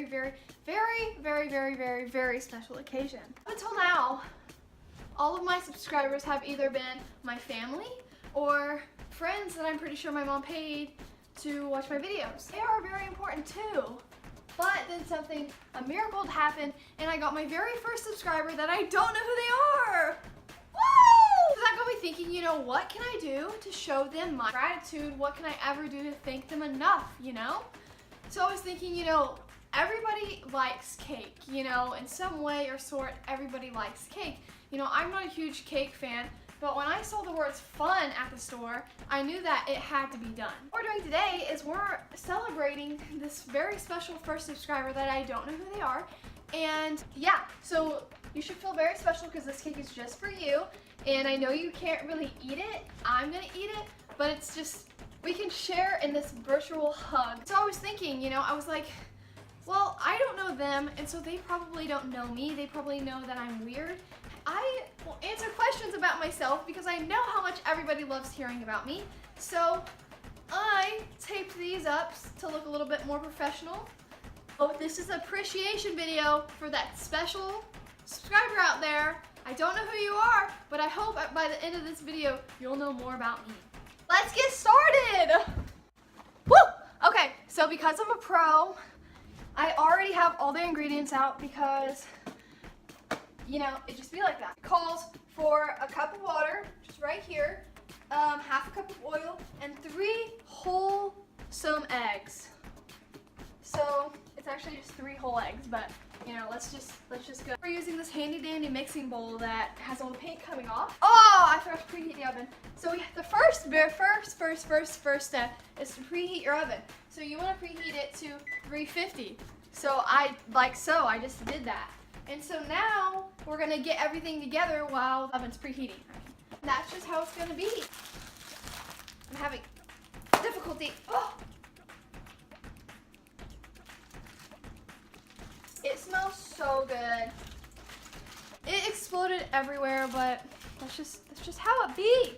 very special occasion. Up until now, all of my subscribers have either been my family or friends that I'm pretty sure my mom paid to watch my videos. They are very important too. But then a miracle happened, and I got my very first subscriber that I don't know who they are. Woo! So that got me thinking, you know, what can I do to show them my gratitude? What can I ever do to thank them enough, you know? So I was thinking, you know, everybody likes cake, you know, in some way or sort, everybody likes cake. You know, I'm not a huge cake fan, but when I saw the words fun at the store, I knew that it had to be done. What we're doing today is we're celebrating this very special first subscriber that I don't know who they are. And yeah, so you should feel very special because this cake is just for you. And I know you can't really eat it. I'm gonna eat it, but it's just, we can share in this virtual hug. So I was thinking, you know, I was like, well, I don't know them, and so they probably don't know me. They probably know that I'm weird. I will answer questions about myself because I know how much everybody loves hearing about me. So I taped these up to look a little bit more professional. Oh, this is an appreciation video for that special subscriber out there. I don't know who you are, but I hope by the end of this video, you'll know more about me. Let's get started. Woo! Okay, so because I'm a pro, I already have all the ingredients out because, you know, it just be like that. It calls for a cup of water, just right here, half a cup of oil, and 3 wholesome eggs. So it's actually just 3 whole eggs, but you know, let's just go. We're using this handy dandy mixing bowl that has all the paint coming off. Oh, I forgot to preheat the oven. So the first step is to preheat your oven. So you want to preheat it to 350. So I just did that. And so now we're gonna get everything together while the oven's preheating. And that's just how it's gonna be. I'm having difficulty. Oh. It smells so good. It exploded everywhere, but that's just how it be.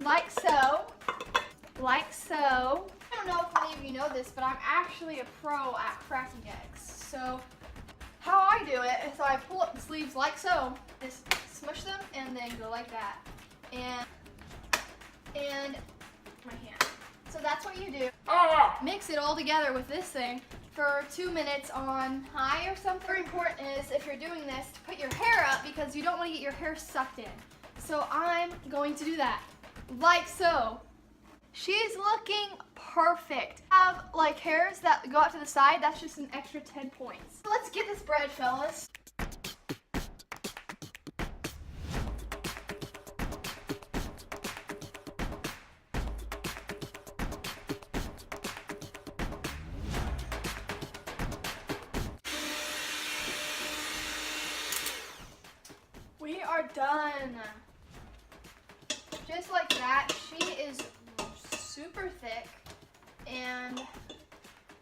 Like so. Like so. I don't know if any of you know this, but I'm actually a pro at cracking eggs. So how I do it is I pull up the sleeves like so, just smush them and then go like that. And my hand. So that's what you do. Mix it all together with this thing for 2 minutes on high or something. Very important is, if you're doing this, to put your hair up because you don't want to get your hair sucked in. So I'm going to do that, like so. She's looking perfect. Have like hairs that go out to the side, that's just an extra 10 points. So let's get this bread, fellas. We are done. Just like that. She is super thick, and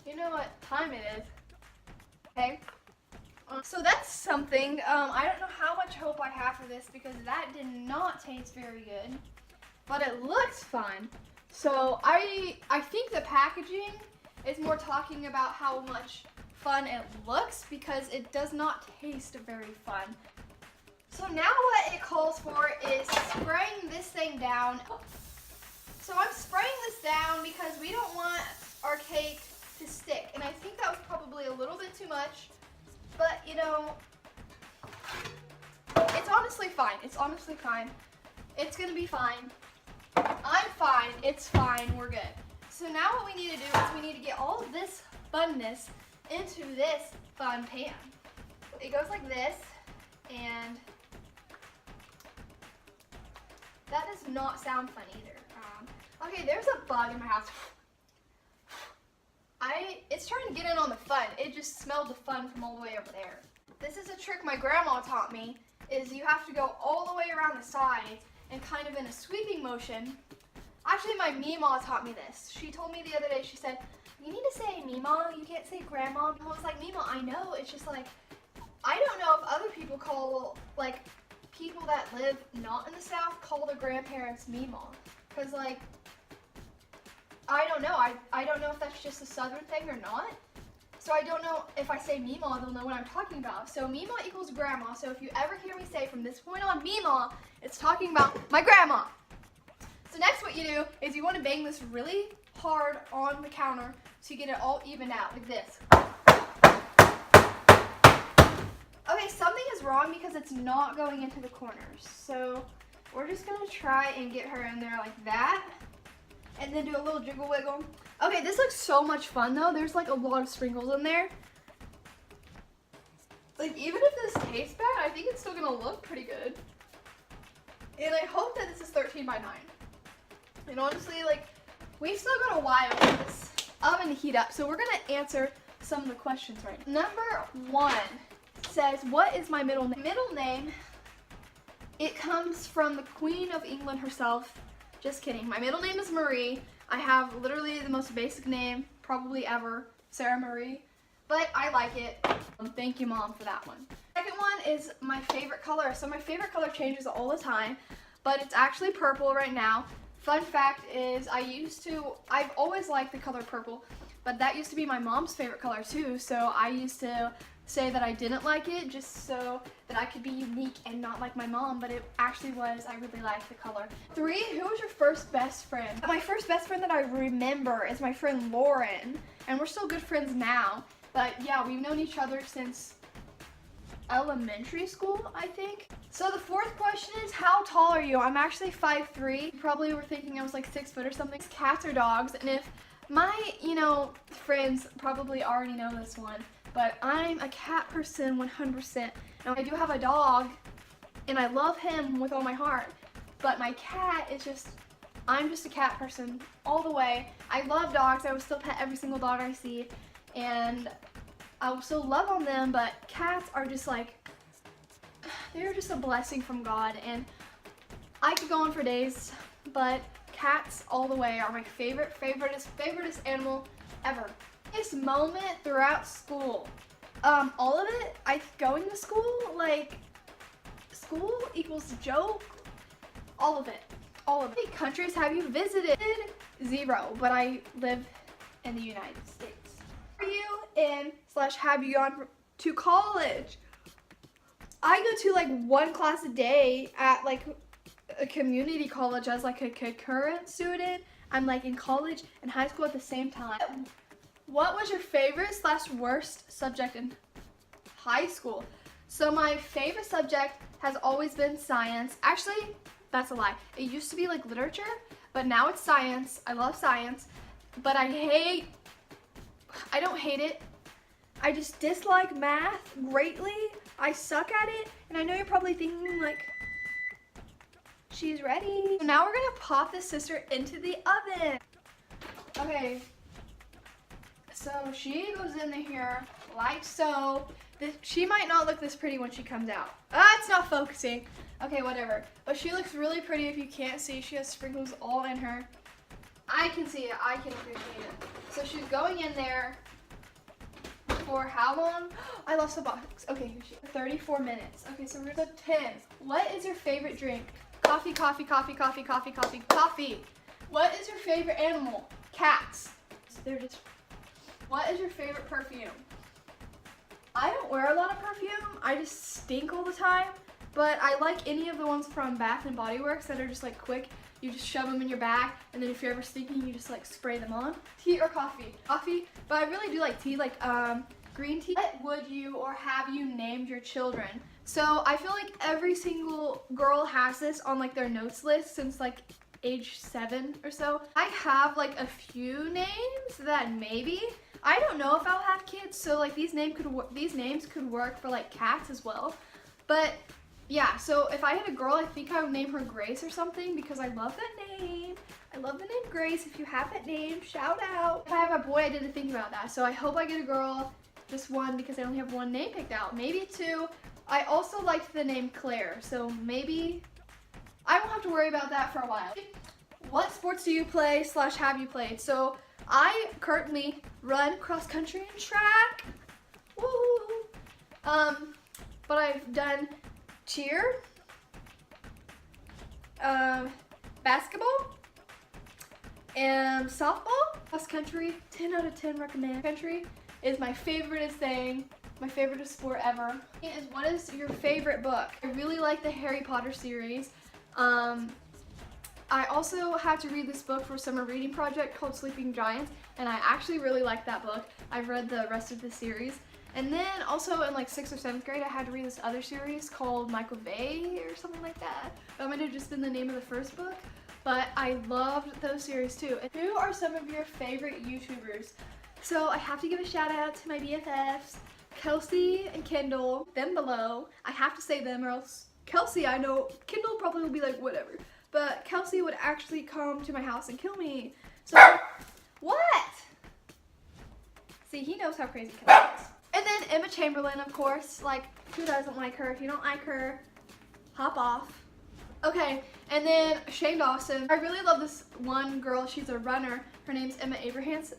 you know what time it is. Okay. So that's something. I don't know how much hope I have for this because that did not taste very good, but it looks fun. So I think the packaging is more talking about how much fun it looks because it does not taste very fun. So now what it calls for is spraying this thing down. So I'm spraying this down because we don't want our cake to stick. And I think that was probably a little bit too much, but you know, it's honestly fine. It's honestly fine. It's gonna be fine. I'm fine, it's fine, we're good. So now what we need to do is we need to get all of this funness into this fun pan. It goes like this, and that does not sound fun either. Okay, there's a bug in my house. It's trying to get in on the fun. It just smelled the fun from all the way over there. This is a trick my grandma taught me, is you have to go all the way around the sides and kind of in a sweeping motion. Actually, my Meemaw taught me this. She told me the other day, she said, you need to say Meemaw, you can't say Grandma. I was like, Meemaw, I know, it's just like, I don't know if other people call, like, people that live not in the South call their grandparents Meemaw. Because, like, I don't know. I don't know if that's just a southern thing or not. So I don't know if I say Meemaw, they'll know what I'm talking about. So Meemaw equals grandma. So if you ever hear me say from this point on Meemaw, it's talking about my grandma. So next what you do is you want to bang this really hard on the counter so you get it all evened out like this. Okay, something is wrong because it's not going into the corners. So we're just going to try and get her in there like that. And then do a little jiggle wiggle. Okay, this looks so much fun though. There's like a lot of sprinkles in there. Like even if this tastes bad, I think it's still gonna look pretty good. And I hope that this is 13 by 9. And honestly, like, we've still got a while for this oven to heat up. So we're gonna answer some of the questions right now. Number 1 says, what is my middle name? Middle name, it comes from the Queen of England herself. Just kidding. My middle name is Marie. I have literally the most basic name probably ever, Sara Marie, but I like it. Thank you, Mom, for that one. Second one is my favorite color. So my favorite color changes all the time, but it's actually purple right now. Fun fact is I've always liked the color purple, but that used to be my mom's favorite color too, so I used to say that I didn't like it just so that I could be unique and not like my mom, but it actually was, I really liked the color. 3, who was your first best friend? My first best friend that I remember is my friend Lauren, and we're still good friends now, but yeah, we've known each other since elementary school, I think. So the 4th question is, how tall are you? I'm actually 5'3". You probably were thinking I was like 6 foot or something. Cats or dogs, and if my, friends probably already know this one, but I'm a cat person 100%. Now I do have a dog, and I love him with all my heart, but my cat is just, I'm just a cat person all the way. I love dogs. I will still pet every single dog I see, and I will still love on them, but cats are just like, they're just a blessing from God, and I could go on for days, but cats all the way are my favoriteest animal ever. This moment throughout school, all of it, going to school, like, school equals joke, all of it. How many countries have you visited? 0, but I live in the United States. Are you in/have you gone to college? I go to like 1 class a day at like a community college as like a concurrent student. I'm like in college and high school at the same time. What was your favorite/worst subject in high school? So my favorite subject has always been science. Actually, that's a lie. It used to be like literature, but now it's science. I love science, but I don't hate it. I just dislike math greatly. I suck at it, and I know you're probably thinking like, she's ready. So now we're gonna pop this sister into the oven. Okay, so she goes in here like so. She might not look this pretty when she comes out. It's not focusing. Okay, whatever. But she looks really pretty if you can't see. She has sprinkles all in her. I can see it. I can appreciate it. So she's going in there for how long? I lost the box. Okay, here she is. 34 minutes. Okay, so we're at 10. What is your favorite drink? Coffee, coffee, coffee, coffee, coffee, coffee, coffee. What is your favorite animal? Cats. They're just. What is your favorite perfume? I don't wear a lot of perfume. I just stink all the time. But I like any of the ones from Bath and Body Works that are just like quick. You just shove them in your bag, and then if you're ever stinking, you just like spray them on. Tea or coffee? Coffee, but I really do like tea, like green tea. What would you or have you named your children? So I feel like every single girl has this on like their notes list since like age 7 or so. I have like a few names that maybe, I don't know if I'll have kids, so like these names could work for like cats as well. But yeah, so if I had a girl, I think I would name her Grace or something because I love that name. I love the name Grace. If you have that name, shout out. If I have a boy, I didn't think about that. So I hope I get a girl, just 1 because I only have 1 name picked out. Maybe 2. I also liked the name Claire, so maybe I won't have to worry about that for a while. What sports do you play / have you played? So I currently run cross country and track. Woo! But I've done cheer, basketball, And softball, cross country, 10 out of 10 recommend. Country is my favorite thing, my favorite sport ever. Is what is your favorite book? I really like the Harry Potter series. I also had to read this book for a summer reading project called Sleeping Giants, and I actually really liked that book. I've read the rest of the series. And then also in like 6th or 7th grade, I had to read this other series called Michael Bay or something like that. That might have just been the name of the first book, but I loved those series too. And who are some of your favorite YouTubers? So I have to give a shout out to my BFFs, Kelsey and Kendall, them below. I have to say them or else Kelsey, I know, Kendall probably will be like whatever. But Kelsey would actually come to my house and kill me. So, what? See, he knows how crazy Kelsey is. And then Emma Chamberlain, of course. Like, who doesn't like her? If you don't like her, hop off. Okay, and then Shane Dawson. I really love this one girl. She's a runner. Her name's Emma Abrahamson.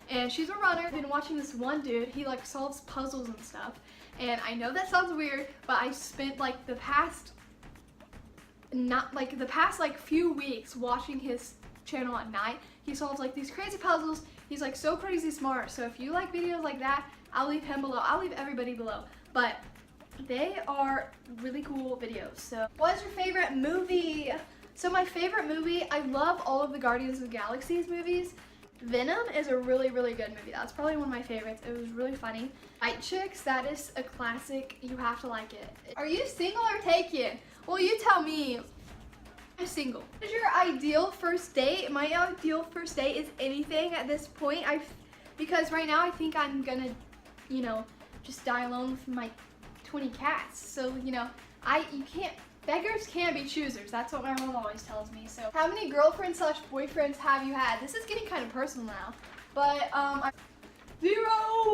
And she's a runner. I've been watching this one dude. He like solves puzzles and stuff. And I know that sounds weird, but I spent like the past few weeks watching his channel at night. He solves like these crazy puzzles. He's like so crazy smart. So if you like videos like that, I'll leave him below. I'll leave everybody below. But they are really cool videos. So what is your favorite movie? So my favorite movie, I love all of the Guardians of the Galaxy's movies. Venom is a really, really good movie. That's probably one of my favorites. It was really funny. White Chicks, that is a classic. You have to like it. Are you single or taken? Well, you tell me. I'm single. What is your ideal first date? My ideal first date is anything at this point. Because right now I think I'm gonna, you know, just die alone with my 20 cats. So, you know, beggars can't be choosers. That's what my mom always tells me. So, how many girlfriends / boyfriends have you had? This is getting kind of personal now. But, 0!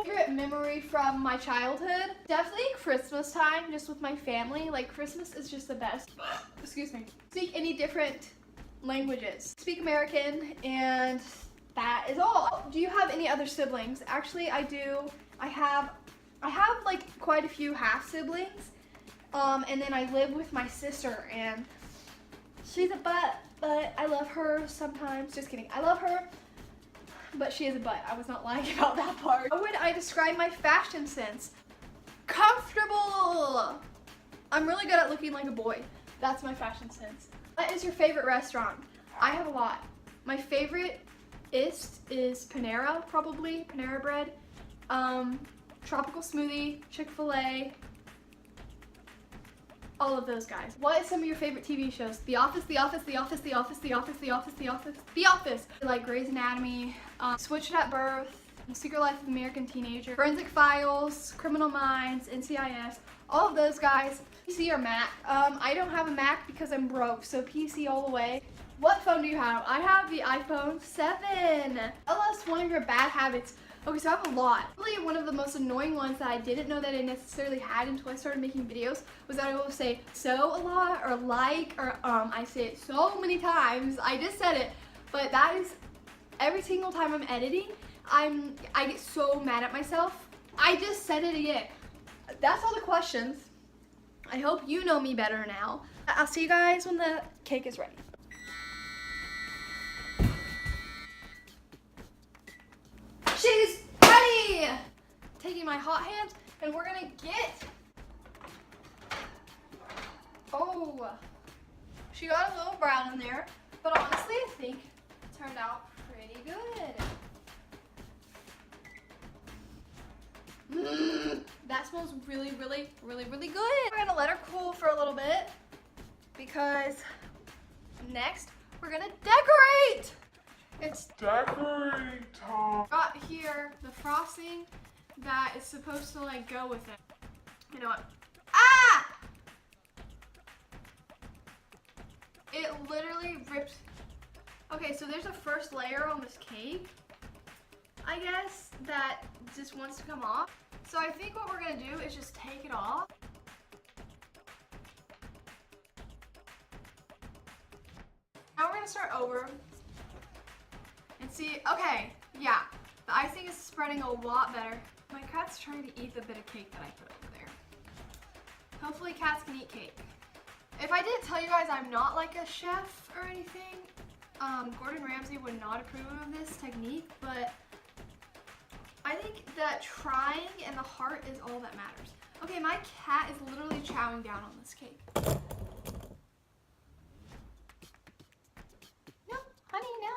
Favorite memory from my childhood? Definitely Christmas time, just with my family. Like, Christmas is just the best. Excuse me. Speak any different languages. Speak American, and that is all. Do you have any other siblings? Actually, I do. I have like quite a few half siblings. And then I live with my sister, and she's a butt, but I love her sometimes. Just kidding. I love her, but she is a butt. I was not lying about that part. How would I describe my fashion sense? Comfortable! I'm really good at looking like a boy. That's my fashion sense. What is your favorite restaurant? I have a lot. My favorite is Panera, probably. Panera Bread. Tropical Smoothie, Chick-fil-A. All of those guys. What is some of your favorite TV shows? The Office, The Office, The Office, The Office, The Office, The Office, The Office, The Office. Like Grey's Anatomy, Switched at Birth, Secret Life of American Teenager, Forensic Files, Criminal Minds, NCIS, all of those guys. PC or Mac? I don't have a Mac because I'm broke, so PC all the way. What phone do you have? I have the iPhone 7. Tell us one of your bad habits. Okay, so I have a lot. Probably one of the most annoying ones that I didn't know that I necessarily had until I started making videos was that I will say so a lot, or like, or I say it so many times. I just said it, but that is every single time I'm editing, I get so mad at myself. I just said it again. That's all the questions. I hope you know me better now. I'll see you guys when the cake is ready. She's ready! Taking my hot hand, and we're gonna get, oh, she got a little brown in there, but honestly, I think it turned out pretty good. That smells really, really, really, really good. We're gonna let her cool for a little bit, because next, we're gonna decorate! It's decorate time. Got here the frosting that is supposed to like go with it. You know what? Ah! It literally ripped. Okay, so there's a first layer on this cake, I guess, that just wants to come off. So I think what we're gonna do is just take it off. Now we're gonna start over. And see, okay, yeah, the icing is spreading a lot better. My cat's trying to eat the bit of cake that I put over there. Hopefully cats can eat cake. If I didn't tell you guys I'm not like a chef or anything, Gordon Ramsay would not approve of this technique, but I think that trying and the heart is all that matters. Okay, my cat is literally chowing down on this cake. No, honey, no.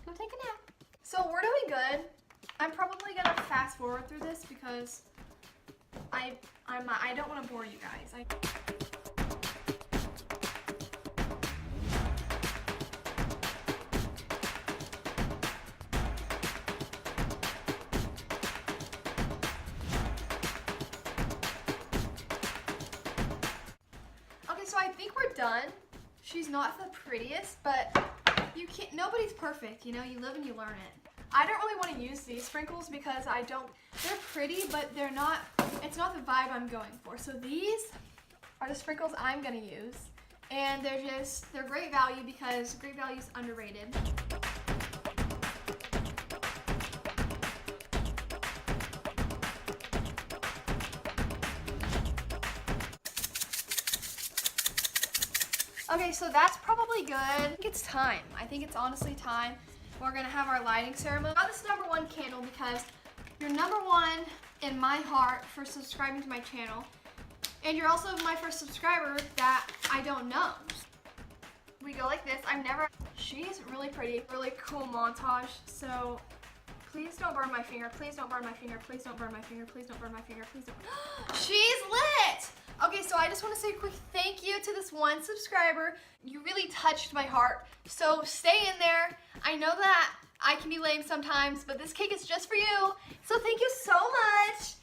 Go take a nap. So we're doing good. I'm probably gonna fast forward through this because I don't want to bore you guys. Okay, so I think we're done. She's not the prettiest, but you can't. Nobody's perfect, you know. You live and you learn it. I don't really want to use these sprinkles because they're pretty, but they're not, it's not the vibe I'm going for. So these are the sprinkles I'm going to use. And they're great value because great value is underrated. Okay, so that's probably good. I think it's time. I think it's honestly time. We're gonna have our lighting ceremony. I got this #1 candle because you're #1 in my heart for subscribing to my channel. And you're also my first subscriber that I don't know. We go like this. She's really pretty, really cool montage. So please don't burn my finger. Please don't burn my finger. Please don't burn my finger. Please don't burn my finger. Please don't. She's lit! Okay, so I just want to say a quick thank you to this one subscriber. You really touched my heart. So stay in there. I know that I can be lame sometimes, but this cake is just for you. So thank you so much.